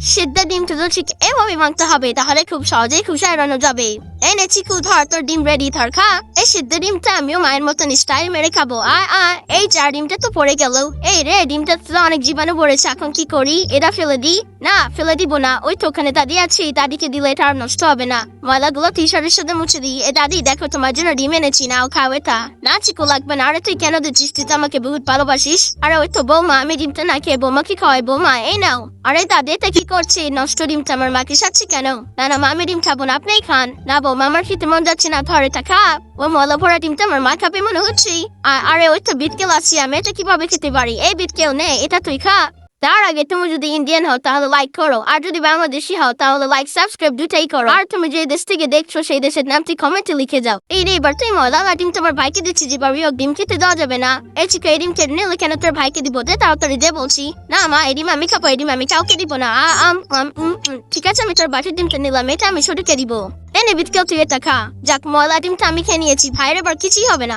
সিদ্ধ ডিমটা তো ঠিক এভাবে মাখতে হবে, তাহলে খুব সহজেই খুশায় রান্না যাবে। এই নে চিকু, ধর তোর ডিম রেডি, ধর খা। এই সিদ্ধ ডিমটা আমিও মায়ের মতন স্টাইল মেরে খাবো। এই চার ডিমটা তো পড়ে গেল। এই রে, ডিমটা তো অনেক জীবাণু পড়েছে, এখন কি করি? এটা ফেলে দি? না, ফেলে দিব না। ওই তো ওখানে দাদি আছে, দাদিকে দিলে এটা আর নষ্ট হবে না। ময়লাগুলো টি-শার্টের সাথে মুছে দিই। এ দাদি, দেখো তোমার জন্য ডিম এনেছি, নাও খাও এটা। না চিকু, লাগবে না। আরে তুই কেন দিচ্ছিস? তুই তো আমাকে বহুত ভালোবাসিস। আরে ওই তো বৌমা, আমি ডিমটা না খেয়ে বৌমাকে খাওয়াই। বৌমা এই নাও। আরে দাদি, এটা কি করছে? নষ্ট ডিমটা আমার মাকে সাথে কেন? না না মা, আমি ডিম খাবো না, আপনিই খান। না বৌমা, আমার খেতে মন যাচ্ছে না, ধর এটা খা। ওই ময়লা ভরা ডিমটা আমার মা খাবে মনে হচ্ছে। আরে ওই তো বিটকেল আছে, আমি এটা কিভাবে খেতে পারি? এই বিটকেল নে, এটা তুই খা। তার আগে তুমি যদি ইন্ডিয়ান হও তাহলে লাইক করো, আর যদি বাংলাদেশি হও তাহলে লাইক সাবস্ক্রাইব দুটাই করো। আর তুমি যে দেশ থেকে দেখছো সেই দেশের নামটি কমেন্টে লিখে যাও। এই রে, এবার তুই ময়লা ডিম তোমার ভাইকে দিচ্ছি, যে বাড়ি ডিম খেতে দেওয়া যাবে না। এই চিকু, এই ডিম কেটে নিলে কেন? তোর ভাইকে দিব, দে তাড়াতাড়ি দে বলছি। না মা, এই ডিম আমি খাবো, এই ডিম আমি কাউকে দিব না। ঠিক আছে, আমি তোর বাটির ডিমটা নিলাম, এটা আমি শরীরকে দিব। এনে বিটকেল, তুই এটা খা। যাক, ময়লা ডিমটা আমি খেয়ে নিয়েছি, ভাইয়ের এবার কিছুই হবে না।